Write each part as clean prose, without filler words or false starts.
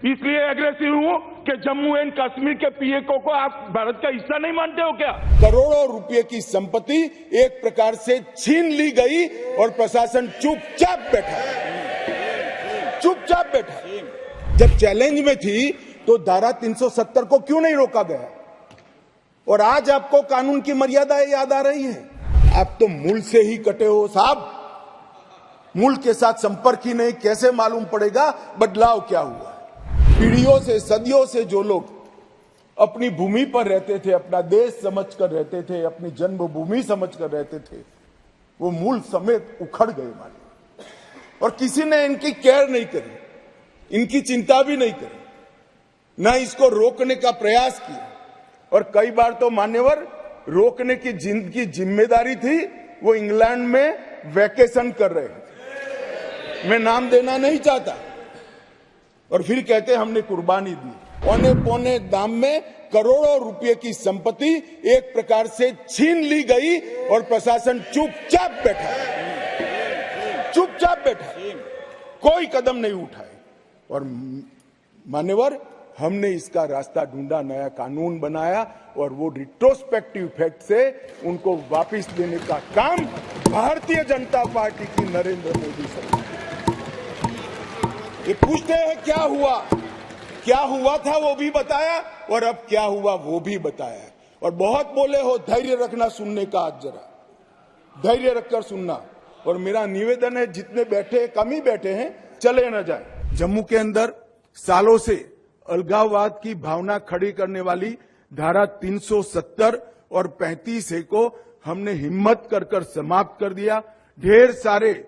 इसलिए एग्रेसिव हूं कि जम्मू एंड कश्मीर के पीएको को आप भारत का हिस्सा नहीं मानते हो क्या? करोड़ों रुपए की संपत्ति एक प्रकार से छीन ली गई और प्रशासन चुपचाप बैठा, चुपचाप बैठा। जब चैलेंज में थी तो धारा 370 को क्यों नहीं रोका गया? और आज आपको कानून की मर्यादाएं याद आ रही हैं? आप तो मूल से ही कटे हो साहब। मूल के साथ संपर्क ही नहीं, कैसे मालूम पड़ेगा बदलाव क्या हुआ? पीढ़ियों से, सदियों से जो लोग अपनी भूमि पर रहते थे, अपना देश समझकर रहते थे, अपनी जन्मभूमि समझकर रहते थे, वो मूल समेत उखड़ गए मालिक। और किसी ने इनकी केयर नहीं करी, इनकी चिंता भी नहीं करी, न इसको रोकने का प्रयास किया। और कई बार तो मान्यवर रोकने की जिनकी जिम्मेदारी थी वो इंग्लैंड में वैकेशन कर रहे हैं, मैं नाम देना नहीं चाहता। और फिर कहते हमने कुर्बानी दी। औने पौने दाम में करोड़ों रुपए की संपत्ति एक प्रकार से छीन ली गई और प्रशासन चुपचाप बैठा, चुपचाप बैठा, कोई कदम नहीं उठाए। और मान्यवर हमने इसका रास्ता ढूंढा, नया कानून बनाया और वो रिट्रोस्पेक्टिव इफेक्ट से उनको वापस देने का काम भारतीय जनता पार्टी की नरेंद्र मोदी सरकार। ये पूछते हैं क्या हुआ था वो भी बताया और अब क्या हुआ वो भी बताया। और बहुत बोले हो, धैर्य रखना सुनने का, आज जरा धैर्य रखकर सुनना। और मेरा निवेदन है, जितने बैठे कम ही बैठे हैं, चले न जाए। जम्मू के अंदर सालों से अलगाववाद की भावना खड़ी करने वाली धारा 370 और 35A को हमने हिम्मत कर समाप्त कर दिया। ढेर सारे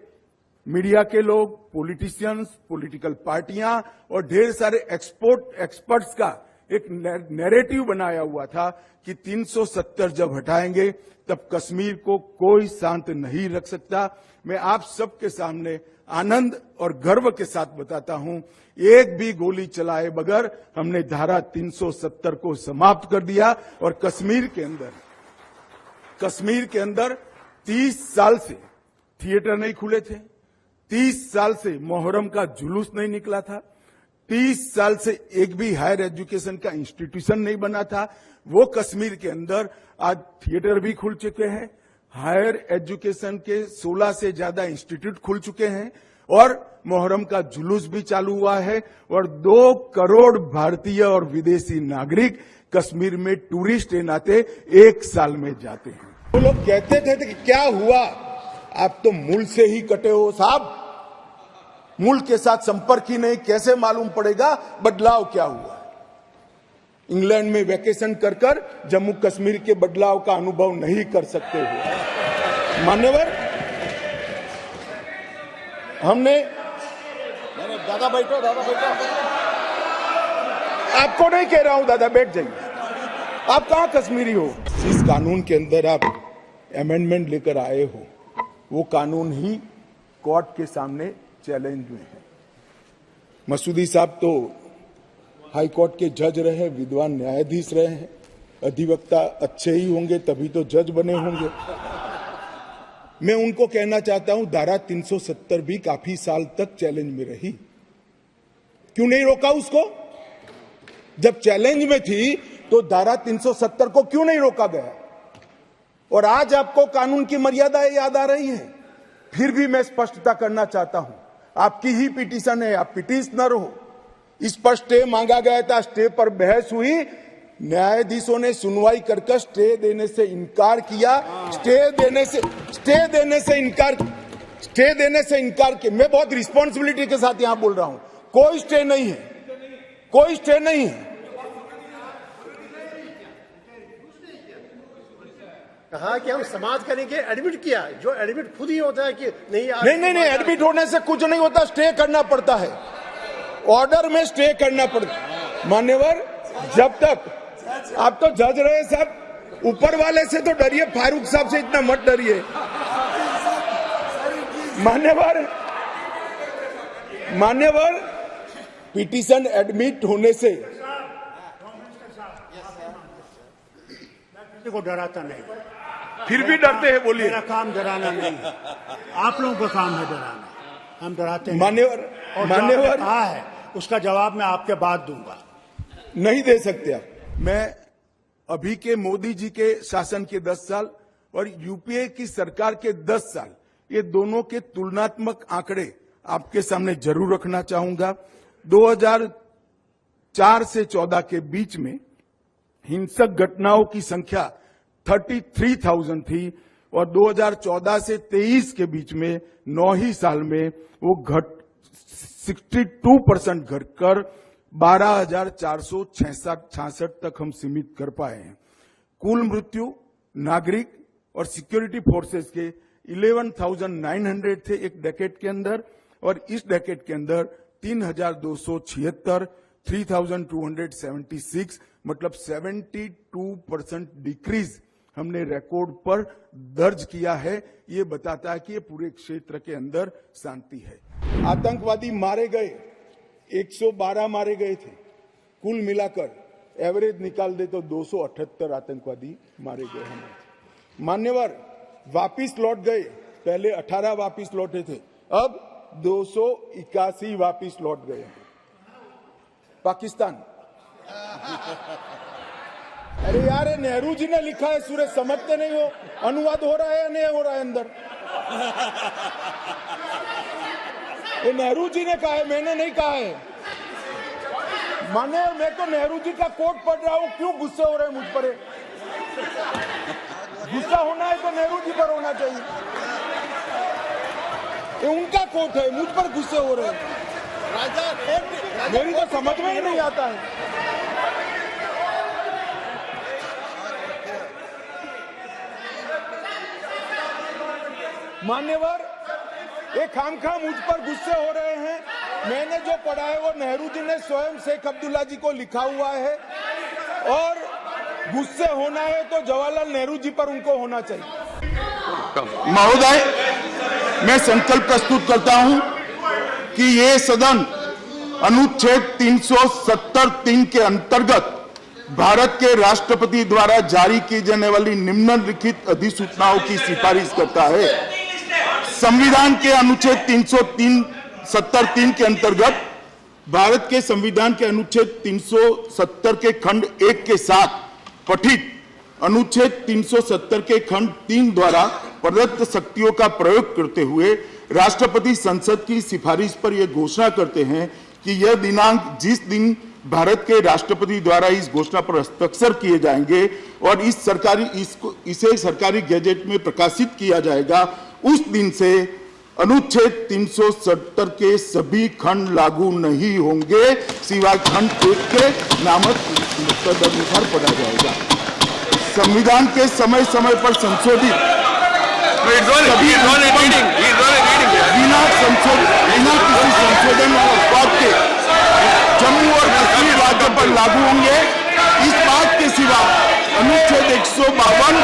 मीडिया के लोग, पॉलिटिशियंस, पॉलिटिकल पार्टियां और ढेर सारे एक्सपर्ट्स का एक नैरेटिव बनाया हुआ था कि 370 जब हटाएंगे तब कश्मीर को कोई शांत नहीं रख सकता। मैं आप सबके सामने आनंद और गर्व के साथ बताता हूं, एक भी गोली चलाए बगैर हमने धारा 370 को समाप्त कर दिया। और कश्मीर के अंदर 30 साल से थिएटर नहीं खुले थे, 30 साल से मोहर्रम का जुलूस नहीं निकला था, 30 साल से एक भी हायर एजुकेशन का इंस्टीट्यूशन नहीं बना था। वो कश्मीर के अंदर आज थिएटर भी खुल चुके हैं, हायर एजुकेशन के 16 से ज्यादा इंस्टीट्यूट खुल चुके हैं और मोहर्रम का जुलूस भी चालू हुआ है। और 2 करोड़ भारतीय और विदेशी नागरिक कश्मीर में टूरिस्ट के नाते एक साल में जाते हैं। वो लोग कहते थे कि क्या हुआ? आप तो मूल से ही कटे हो साहब। मूल के साथ संपर्क ही नहीं, कैसे मालूम पड़ेगा बदलाव क्या हुआ? इंग्लैंड में वैकेशन कर जम्मू कश्मीर के बदलाव का अनुभव नहीं कर सकते हो मान्यवर। हमने दादा बैठो, आपको नहीं कह रहा हूं दादा, बैठ जाइए। आप कहां कश्मीरी हो? इस कानून के अंदर आप अमेंडमेंट लेकर आए हो, वो कानून ही कोर्ट के सामने चैलेंज में है। मसूदी साहब तो हाई कोर्ट के जज रहे, विद्वान न्यायाधीश रहे हैं, अधिवक्ता अच्छे ही होंगे तभी तो जज बने होंगे। मैं उनको कहना चाहता हूं, धारा 370 भी काफी साल तक चैलेंज में रही, क्यों नहीं रोका उसको? जब चैलेंज में थी तो धारा 370 को क्यों नहीं रोका गया? और आज आपको कानून की मर्यादाएं याद आ रही हैं। फिर भी मैं स्पष्टता करना चाहता हूं, आपकी ही पिटीशन है, आप पिटीशनर हो। इस पर स्टे मांगा गया था, स्टे पर बहस हुई, न्यायाधीशों ने सुनवाई कर स्टे देने से इनकार किया। स्टे देने से इनकार किया। मैं बहुत रिस्पॉन्सिबिलिटी के साथ यहां बोल रहा हूं, कोई स्टे नहीं है, कोई स्टे नहीं है। कहा कि हम समाज करेंगे, एडमिट किया, जो एडमिट खुद ही होता है कि नहीं, एडमिट होने से कुछ नहीं होता, स्टे करना पड़ता है, ऑर्डर में स्टे करना पड़ता है मान्यवर। जब तक आप तो जज रहे साहब, ऊपर वाले से तो डरिए, फारूक साहब से इतना मत डरिए मान्यवर। पिटीशन एडमिट होने से को डराता नहीं, फिर भी डरते हैं, बोलिए। मेरा काम डराना नहीं है, आप लोगों का काम है डराना, हम डराते हैं। मान्यवर कहा है उसका जवाब मैं आपके बाद दूंगा। नहीं दे सकते आप। मैं अभी के मोदी जी के शासन के 10 साल और यूपीए की सरकार के 10 साल, ये दोनों के तुलनात्मक आंकड़े आपके सामने जरूर रखना चाहूंगा। 2004 से 14 के बीच में हिंसक घटनाओं की संख्या 33,000 थी और 2014 से 23 के बीच में 9 ही साल में वो 62% घटकर 12,466 तक हम सीमित कर पाए हैं। कुल मृत्यु नागरिक और सिक्योरिटी फोर्सेस के 11,900 थे एक डेकेड के अंदर और इस डेकेड के अंदर 3,276, 3,276 मतलब 72% डिक्रीज हमने रिकॉर्ड पर दर्ज किया है। ये बताता है कि ये पूरे क्षेत्र के अंदर शांति है। आतंकवादी मारे गए 112 मारे गए थे, कुल मिलाकर एवरेज निकाल दे तो 278 आतंकवादी मारे गए हमें। मान्यवर वापिस लौट गए, पहले 18 वापिस लौटे थे, अब 281 वापिस लौट गए। पाकिस्तान अरे यार, नेहरू जी ने लिखा है, सूरज समझते नहीं हो, अनुवाद हो रहा है या नहीं हो रहा है अंदर? ये नेहरू जी ने कहा है, मैंने नहीं कहा है। माने मैं तो नेहरू जी का कोट पढ़ रहा हूं, क्यों गुस्से हो रहे हैं मुझ पर? गुस्सा होना है तो नेहरू जी पर होना चाहिए। ये उनका कोट है, मुझ पर गुस्से हो रहे हैं। मेरी तो समझ में ही नहीं आता है। मान्यवर, ये खामखा मुझ पर गुस्से हो रहे हैं। मैंने जो पढ़ा है वो नेहरू जी ने स्वयं शेख अब्दुल्ला जी को लिखा हुआ है और गुस्से होना है तो जवाहरलाल नेहरू जी पर उनको होना चाहिए। महोदय, मैं संकल्प प्रस्तुत करता हूं कि ये सदन अनुच्छेद 370(3) के अंतर्गत भारत के राष्ट्रपति द्वारा जारी की जाने वाली निम्नलिखित अधिसूचनाओं की सिफारिश करता है। संविधान के अनुच्छेद 370(3) के अंतर्गत भारत के संविधान के अनुच्छेद 370 के खंड 1 के साथ पठित अनुच्छेद 370 के खंड 3 द्वारा प्रदत्त शक्तियों का प्रयोग करते हुए राष्ट्रपति संसद की सिफारिश पर यह घोषणा करते हैं कि यह दिनांक जिस दिन भारत के राष्ट्रपति द्वारा इस घोषणा पर हस्ताक्षर किए जाएंगे और इसे सरकारी गैजेट में प्रकाशित किया जाएगा, उस दिन से अनुच्छेद 370 के सभी खंड लागू नहीं होंगे, सिवाय खंड 1 के नामक तदनुसार पढ़ा जाएगा। संविधान के समय समय पर संशोधित बिना किसी संशोधन और उत्पाद के जम्मू और कश्मीर राज्य पर लागू होंगे। इस बात के सिवा अनुच्छेद 152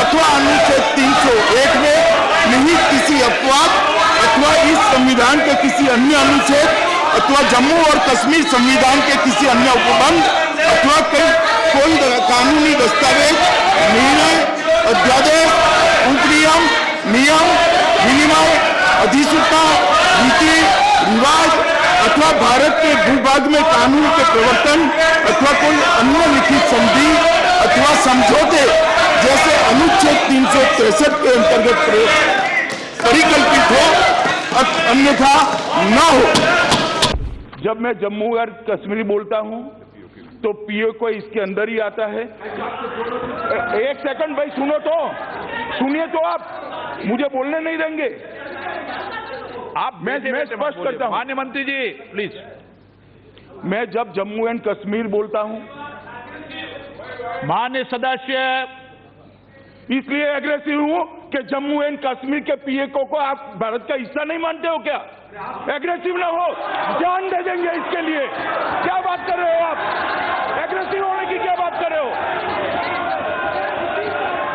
अथवा अनुच्छेद 301 में नहीं किसी अपवाद अथवा इस संविधान के किसी अन्य अनुच्छेद अथवा जम्मू और कश्मीर संविधान के किसी अन्य उपबंध अथवा कोई कानूनी दस्तावेज, निर्णय, अध्यादेश, उपनियम, नियम, विनिमय, अधिसूचना, रीति रिवाज अथवा भारत के भूभाग में कानून के प्रवर्तन अथवा कोई अन्य लिखित संधि अथवा समझौते जैसे अनुच्छेद 363 के अंतर्गत परिकल्पित हो, अन्यथा न हो। जब मैं जम्मू और कश्मीर बोलता हूं तो पीओ को इसके अंदर ही आता है। एक सेकंड भाई, सुनो तो, सुनिए तो, आप मुझे बोलने नहीं देंगे। आप मैं स्पष्ट करता हूं, माननीय मंत्री जी प्लीज। मैं जब जम्मू एंड कश्मीर बोलता हूं माननीय सदस्य, इसलिए एग्रेसिव हूं कि जम्मू एंड कश्मीर के पीएको को आप भारत का हिस्सा नहीं मानते हो क्या? एग्रेसिव ना हो, जान दे देंगे इसके लिए। क्या बात कर रहे हो आप? एग्रेसिव होने की क्या बात कर रहे हो?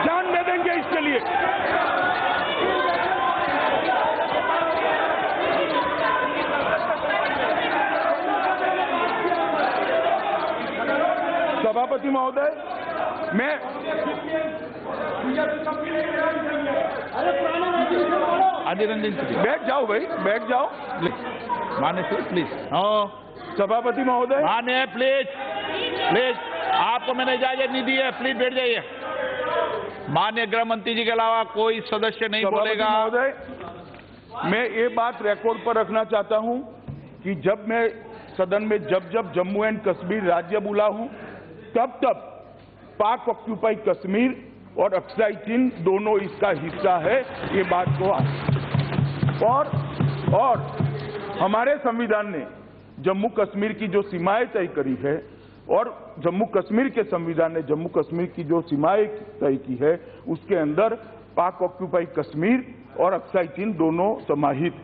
जान दे देंगे इसके लिए। सभापति महोदय, मैं आदि रंजन बैठ जाओ भाई, बैठ जाओ। माननीय सर प्लीज। हाँ सभापति महोदय, मान्य प्लीज प्लीज, आपको मैंने इजाजत नहीं दी है, प्लीज बैठ जाइए। माननीय गृह मंत्री जी के अलावा कोई सदस्य नहीं सभापति बोलेगा। महोदय, मैं ये बात रिकॉर्ड पर रखना चाहता हूं कि जब मैं सदन में जब जम्मू एंड कश्मीर राज्य बोला हूं, तब पाक ऑक्यूपाई कश्मीर और अक्साई चीन दोनों इसका हिस्सा है, ये बात को और हमारे संविधान ने जम्मू कश्मीर की जो सीमाएं तय करी है और जम्मू कश्मीर के संविधान ने जम्मू कश्मीर की जो सीमाएं तय की है, उसके अंदर पाक ऑक्यूपाई कश्मीर और अक्साई चीन दोनों समाहित